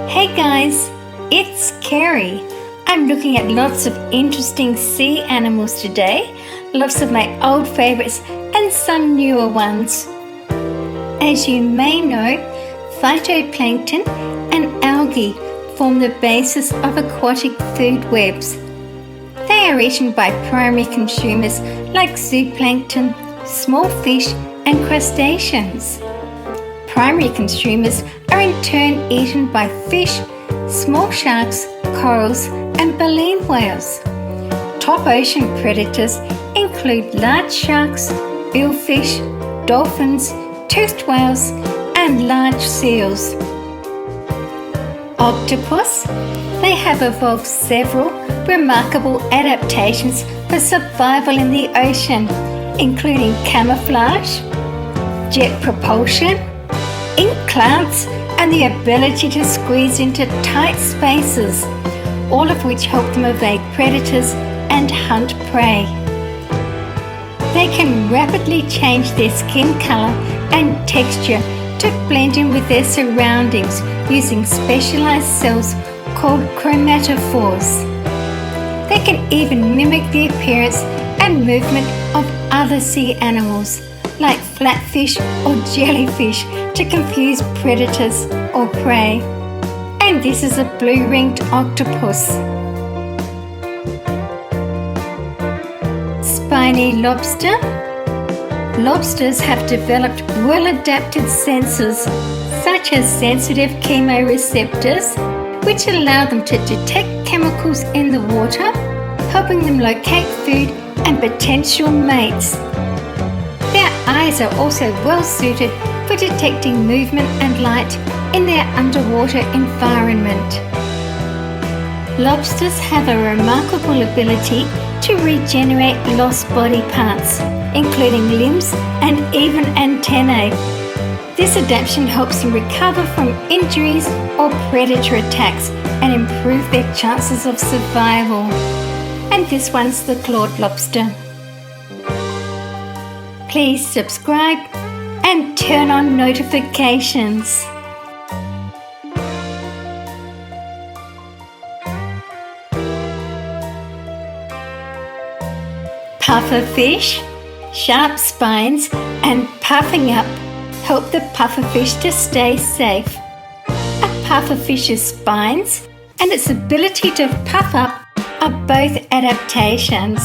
Hey guys, it's Kerry. I'm looking at lots of interesting sea animals today, lots of my old favourites and some newer ones. As you may know, phytoplankton and algae form the basis of aquatic food webs. They are eaten by primary consumers like zooplankton, small fish and crustaceans. Primary consumers are in turn eaten by fish, small sharks, corals and baleen whales. Top ocean predators include large sharks, billfish, dolphins, toothed whales and large seals. Octopus. They have evolved several remarkable adaptations for survival in the ocean, including camouflage, jet propulsion, ink clouds, and the ability to squeeze into tight spaces, all of which help them evade predators and hunt prey. They can rapidly change their skin colour and texture to blend in with their surroundings using specialised cells called chromatophores. They can even mimic the appearance and movement of other sea animals like flatfish or jellyfish to confuse predators or prey. And this is a blue-ringed octopus. Spiny lobster. Lobsters have developed well-adapted sensors such as sensitive chemoreceptors, which allow them to detect chemicals in the water, helping them locate food and potential mates. Their eyes are also well suited for detecting movement and light in their underwater environment. Lobsters have a remarkable ability to regenerate lost body parts, including limbs and even antennae. This adaptation helps them recover from injuries or predator attacks and improve their chances of survival. And this one's the clawed lobster. Please subscribe and turn on notifications. Pufferfish. Sharp spines and puffing up help the pufferfish to stay safe. A pufferfish's spines and its ability to puff up are both adaptations.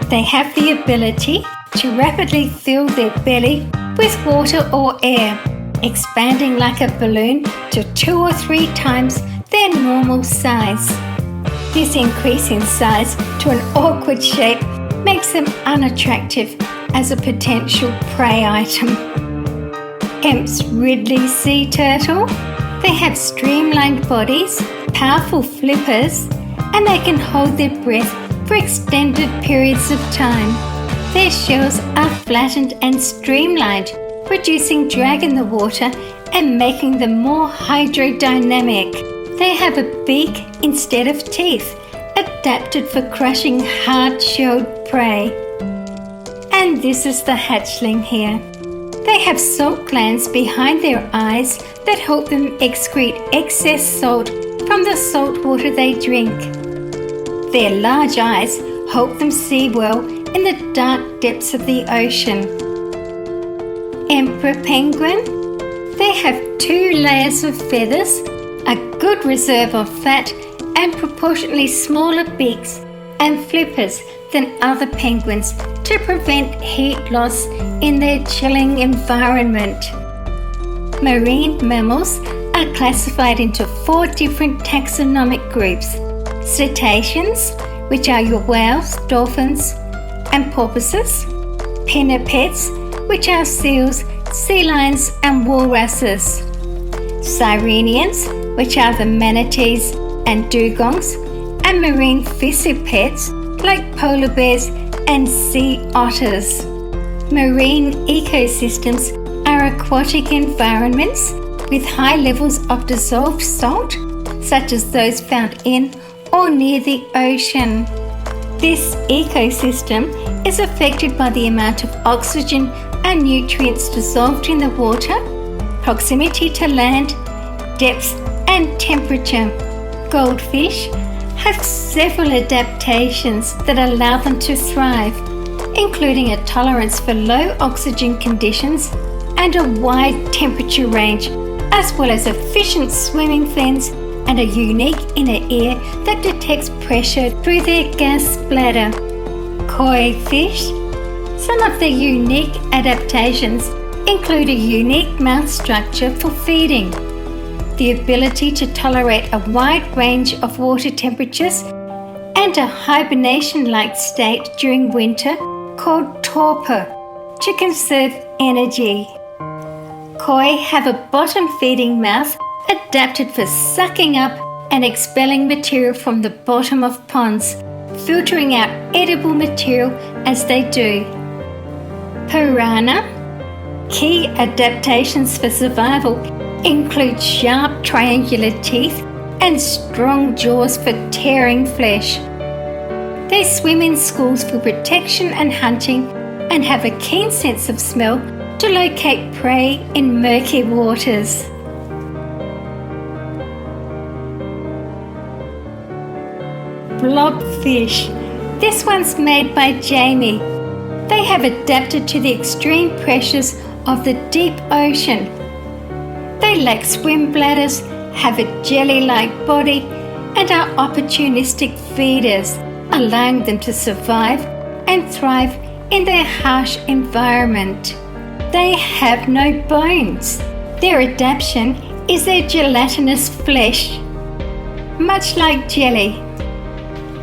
They have the ability to rapidly fill their belly with water or air, expanding like a balloon to 2 or 3 times their normal size. This increase in size to an awkward shape makes them unattractive as a potential prey item. Kemp's Ridley sea turtle. They have streamlined bodies, powerful flippers, and they can hold their breath for extended periods of time. Their shells are flattened and streamlined, reducing drag in the water and making them more hydrodynamic. They have a beak instead of teeth, adapted for crushing hard-shelled prey. And this is the hatchling here. They have salt glands behind their eyes that help them excrete excess salt from the salt water they drink. Their large eyes help them see well in the dark depths of the ocean. Emperor penguin. They have 2 layers of feathers, a good reserve of fat, and proportionally smaller beaks and flippers than other penguins to prevent heat loss in their chilling environment. Marine mammals are classified into 4 different taxonomic groups: cetaceans, which are your whales, dolphins, and porpoises; pinnipeds, which are seals, sea lions, and walruses; sirenians, which are the manatees and dugongs; and marine fissipeds, like polar bears and sea otters. Marine ecosystems are aquatic environments with high levels of dissolved salt, such as those found in or near the ocean. This ecosystem is affected by the amount of oxygen and nutrients dissolved in the water, proximity to land, depth and temperature. Goldfish have several adaptations that allow them to thrive, including a tolerance for low oxygen conditions and a wide temperature range, as well as efficient swimming fins and a unique inner ear that detects pressure through their gas bladder. Koi fish. Some of their unique adaptations include a unique mouth structure for feeding, the ability to tolerate a wide range of water temperatures, and a hibernation-like state during winter called torpor to conserve energy. Koi have a bottom-feeding mouth adapted for sucking up and expelling material from the bottom of ponds, filtering out edible material as they do. Piranha. Key adaptations for survival include sharp triangular teeth and strong jaws for tearing flesh. They swim in schools for protection and hunting and have a keen sense of smell to locate prey in murky waters. Blobfish. This one's made by Jamie. They have adapted to the extreme pressures of the deep ocean. They lack swim bladders, have a jelly-like body, and are opportunistic feeders, allowing them to survive and thrive in their harsh environment. They have no bones. Their adaptation is their gelatinous flesh, much like jelly.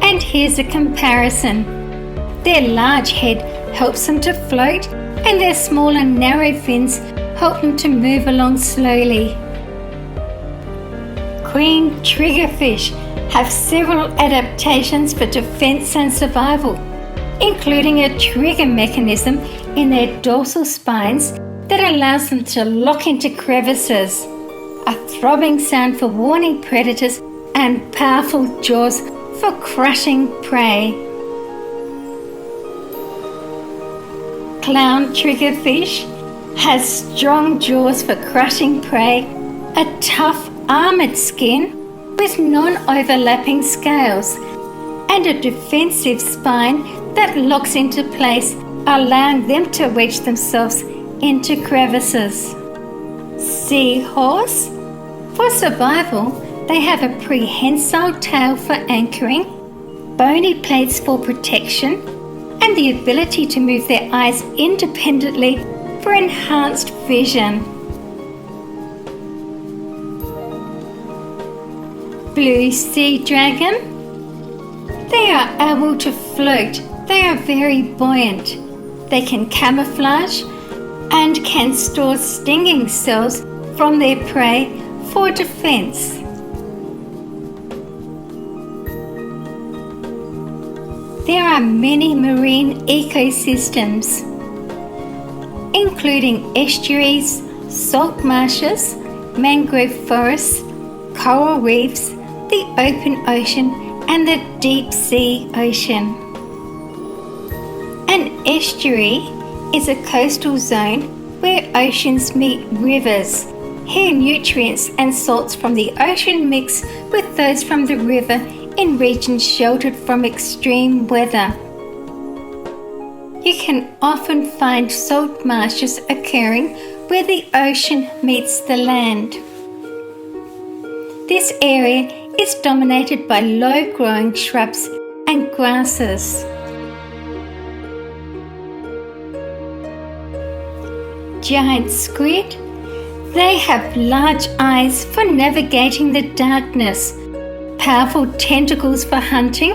And here's a comparison. Their large head helps them to float, and their small and narrow fins help them to move along slowly. Queen triggerfish have several adaptations for defense and survival, including a trigger mechanism in their dorsal spines that allows them to lock into crevices, a throbbing sound for warning predators, and powerful jaws for crushing prey. Clown triggerfish has strong jaws for crushing prey, a tough armoured skin with non-overlapping scales, and a defensive spine that locks into place, allowing them to wedge themselves into crevices. Seahorse. For survival, they have a prehensile tail for anchoring, bony plates for protection, and the ability to move their eyes independently for enhanced vision. Blue sea dragon. They are able to float. They are very buoyant. They can camouflage and can store stinging cells from their prey for defense. There are many marine ecosystems, including estuaries, salt marshes, mangrove forests, coral reefs, the open ocean, and the deep sea ocean. An estuary is a coastal zone where oceans meet rivers. Here, nutrients and salts from the ocean mix with those from the river in regions sheltered from extreme weather. You can often find salt marshes occurring where the ocean meets the land. This area is dominated by low-growing shrubs and grasses. Giant squid. They have large eyes for navigating the darkness, powerful tentacles for hunting,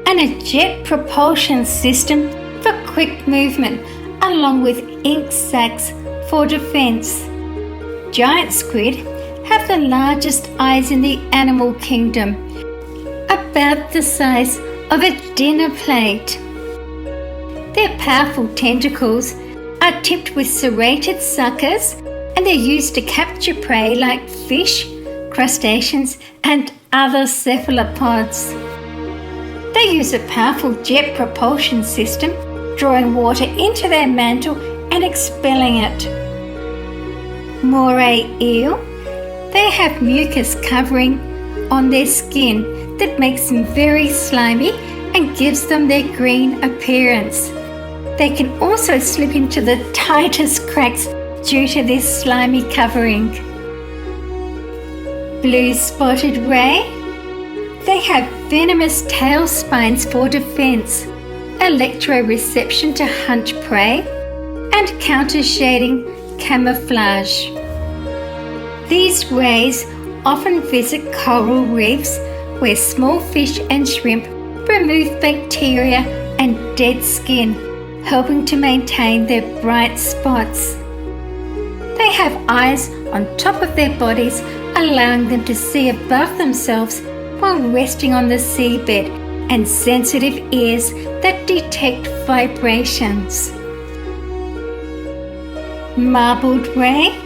and a jet propulsion system for quick movement, along with ink sacs for defense. Giant squid have the largest eyes in the animal kingdom, about the size of a dinner plate. Their powerful tentacles are tipped with serrated suckers, and they're used to capture prey like fish, crustaceans, and other cephalopods. They use a powerful jet propulsion system, drawing water into their mantle and expelling it. Moray eel. They have mucus covering on their skin that makes them very slimy and gives them their green appearance. They can also slip into the tightest cracks due to this slimy covering. Blue spotted ray. They have venomous tail spines for defense, electroreception to hunt prey, and countershading camouflage. These rays often visit coral reefs where small fish and shrimp remove bacteria and dead skin, helping to maintain their bright spots. They have eyes on top of their bodies, allowing them to see above themselves while resting on the seabed, and sensitive ears that detect vibrations. Marbled ray.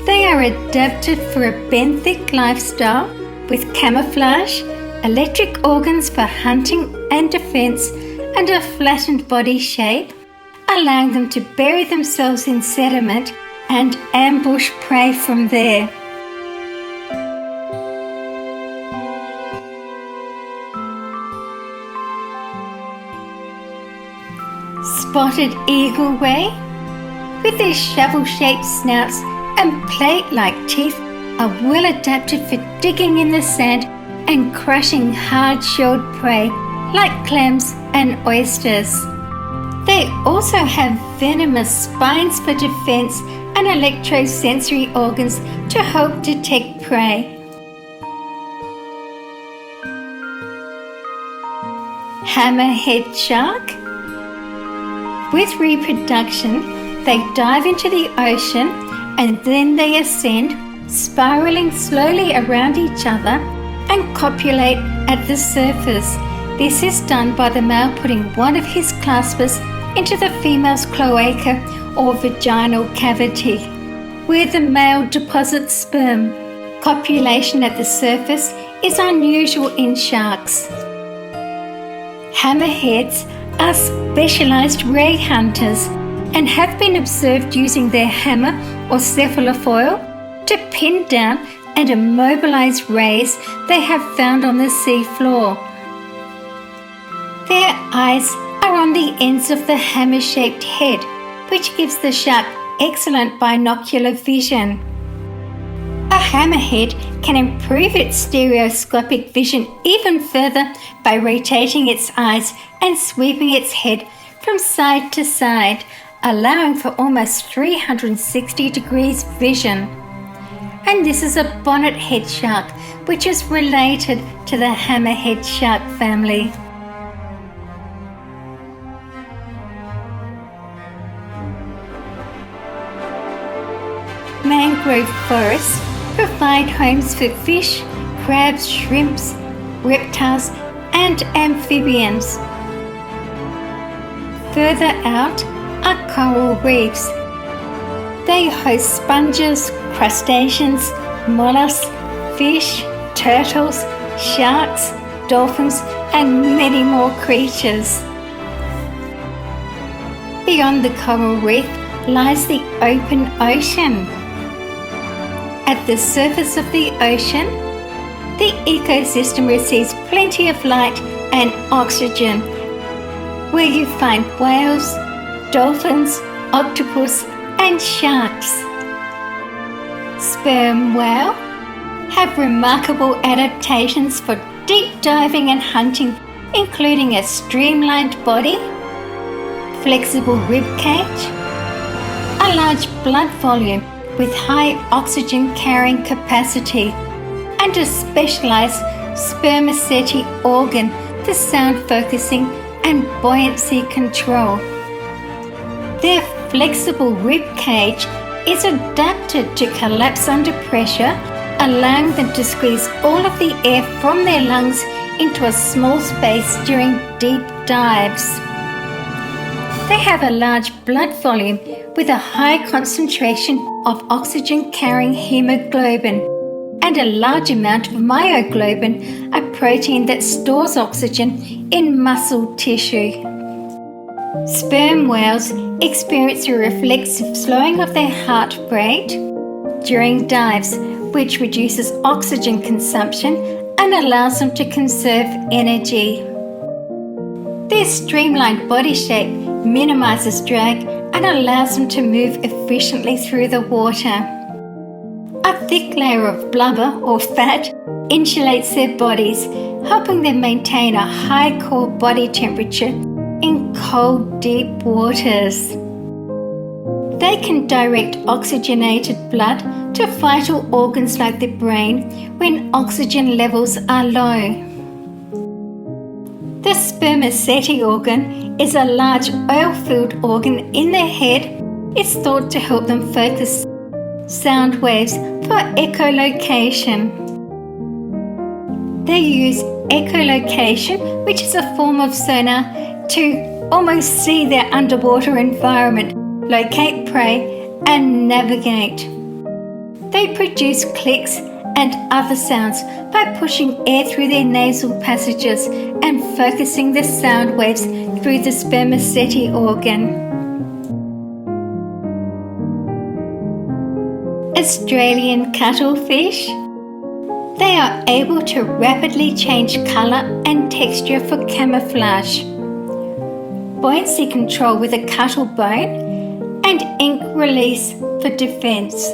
They are adapted for a benthic lifestyle with camouflage, electric organs for hunting and defense, and a flattened body shape, allowing them to bury themselves in sediment and ambush prey from there. Spotted eagle ray. With their shovel-shaped snouts and plate-like teeth, are well adapted for digging in the sand and crushing hard-shelled prey like clams and oysters. They also have venomous spines for defense and electrosensory organs to help detect prey. Hammerhead shark. With reproduction, they dive into the ocean and then they ascend, spiraling slowly around each other, and copulate at the surface. This is done by the male putting one of his claspers into the female's cloaca or vaginal cavity, where the male deposits sperm. Copulation at the surface is unusual in sharks. Hammerheads are specialized ray hunters and have been observed using their hammer or cephalofoil to pin down and immobilize rays they have found on the sea floor. Their eyes are on the ends of the hammer-shaped head, which gives the shark excellent binocular vision. A hammerhead can improve its stereoscopic vision even further by rotating its eyes and sweeping its head from side to side, allowing for almost 360 degrees vision. And this is a bonnet-head shark, which is related to the hammerhead shark family. Mangrove forests provide homes for fish, crabs, shrimps, reptiles, and amphibians. Further out are coral reefs. They host sponges, crustaceans, mollusks, fish, turtles, sharks, dolphins, and many more creatures. Beyond the coral reef lies the open ocean. At the surface of the ocean, the ecosystem receives plenty of light and oxygen, where you find whales, dolphins, octopus, and sharks. Sperm whale have remarkable adaptations for deep diving and hunting, including a streamlined body, flexible rib cage, a large blood volume with high oxygen carrying capacity, and a specialized spermaceti organ for sound focusing and buoyancy control. Their flexible rib cage is adapted to collapse under pressure, allowing them to squeeze all of the air from their lungs into a small space during deep dives. They have a large blood volume with a high concentration of oxygen-carrying hemoglobin and a large amount of myoglobin, a protein that stores oxygen in muscle tissue. Sperm whales experience a reflexive slowing of their heart rate, during dives, which reduces oxygen consumption and allows them to conserve energy. Their streamlined body shape minimizes drag and allows them to move efficiently through the water. A thick layer of blubber or fat insulates their bodies, helping them maintain a high core body temperature in cold, deep waters. They can direct oxygenated blood to vital organs like the brain when oxygen levels are low. The spermaceti organ is a large oil-filled organ in the head. It's thought to help them focus sound waves for echolocation. They use echolocation, which is a form of sonar, to almost see their underwater environment, locate prey, and navigate. They produce clicks and other sounds by pushing air through their nasal passages and focusing the sound waves through the spermaceti organ. Australian cuttlefish. They are able to rapidly change colour and texture for camouflage, buoyancy control with a cuttle bone, and ink release for defence.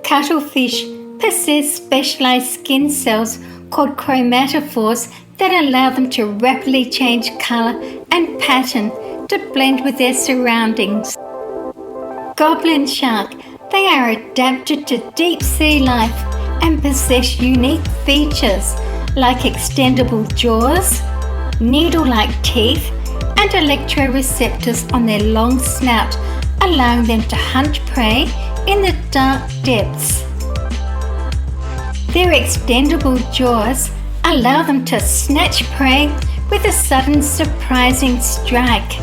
Cuttlefish possess specialised skin cells called chromatophores that allow them to rapidly change colour and pattern to blend with their surroundings. Goblin shark. They are adapted to deep sea life and possess unique features like extendable jaws, needle-like teeth, and electroreceptors on their long snout, allowing them to hunt prey in the dark depths. Their extendable jaws allow them to snatch prey with a sudden surprising strike.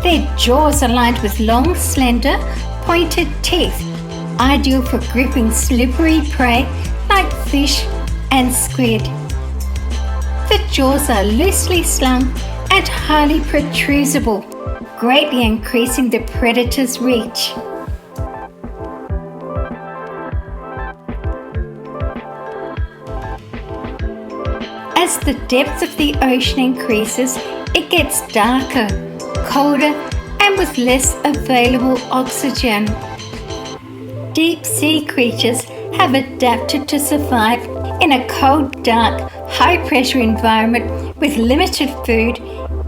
Their jaws are lined with long, slender, pointed teeth, ideal for gripping slippery prey like fish and squid. The jaws are loosely slung and highly protrusible, greatly increasing the predator's reach. As the depth of the ocean increases, it gets darker, colder, and with less available oxygen. Deep sea creatures have adapted to survive in a cold, dark, high-pressure environment with limited food,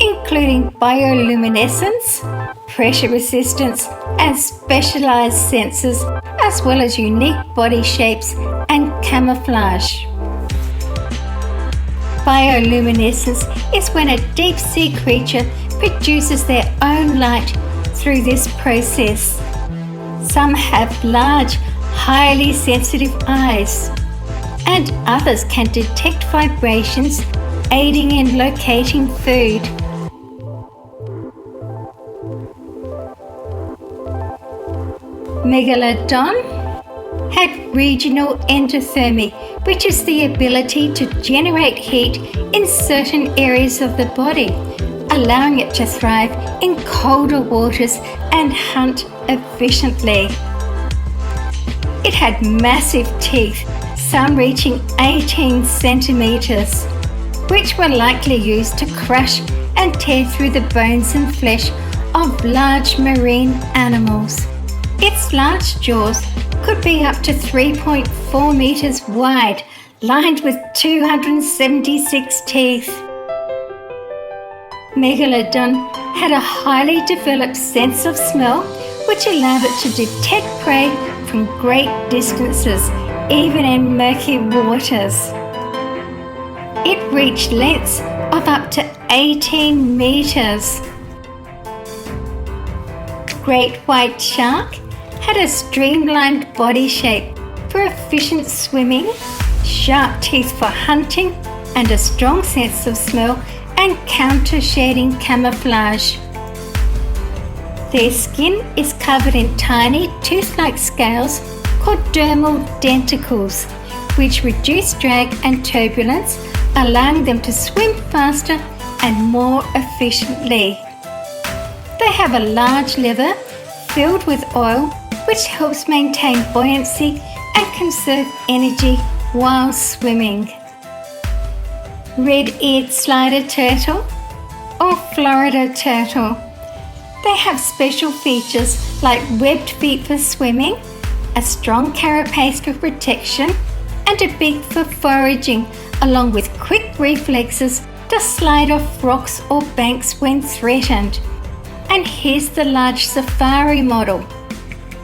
including bioluminescence, pressure resistance, and specialized sensors, as well as unique body shapes and camouflage. Bioluminescence is when a deep-sea creature produces their own light through this process. Some have large, highly sensitive eyes, and others can detect vibrations, aiding in locating food. Megalodon had regional endothermy, which is the ability to generate heat in certain areas of the body, allowing it to thrive in colder waters and hunt efficiently. It had massive teeth, some reaching 18 centimetres, which were likely used to crush and tear through the bones and flesh of large marine animals. Its large jaws could be up to 3.4 metres wide, lined with 276 teeth. Megalodon had a highly developed sense of smell, which allowed it to detect prey from great distances, even in murky waters. It reached lengths of up to 18 metres. Great white shark had a streamlined body shape for efficient swimming, sharp teeth for hunting, and a strong sense of smell and counter-shading camouflage. Their skin is covered in tiny tooth-like scales called dermal denticles, which reduce drag and turbulence, allowing them to swim faster and more efficiently. They have a large liver filled with oil which helps maintain buoyancy and conserve energy while swimming. Red-eared slider turtle or Florida turtle. They have special features like webbed feet for swimming, a strong carapace for protection, and a beak for foraging, along with quick reflexes to slide off rocks or banks when threatened. And here's the large safari model.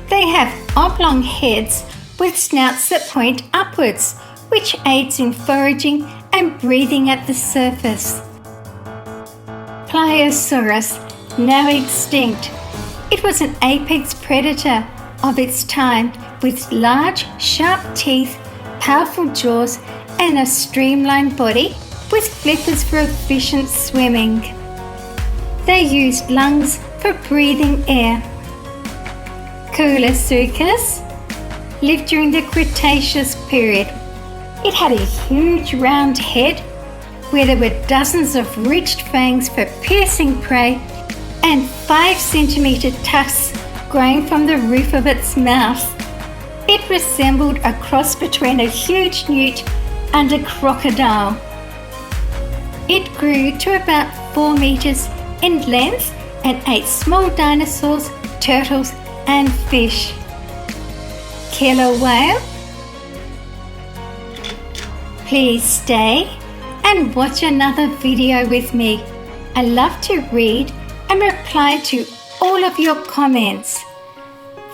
They have oblong heads with snouts that point upwards, which aids in foraging and breathing at the surface. Pliosaurus, now extinct. It was an apex predator of its time with large, sharp teeth, powerful jaws, and a streamlined body with flippers for efficient swimming. They used lungs for breathing air. Coelursuchus lived during the Cretaceous period. It had a huge round head where there were dozens of ridged fangs for piercing prey and 5-centimetre tusks growing from the roof of its mouth. It resembled a cross between a huge newt and a crocodile. It grew to about 4 metres in length and ate small dinosaurs, turtles and fish. Killer whale. Please stay and watch another video with me. I love to read and reply to all of your comments.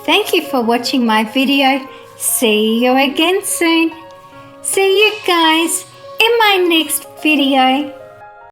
Thank you for watching my video. See you again soon. See you guys in my next video.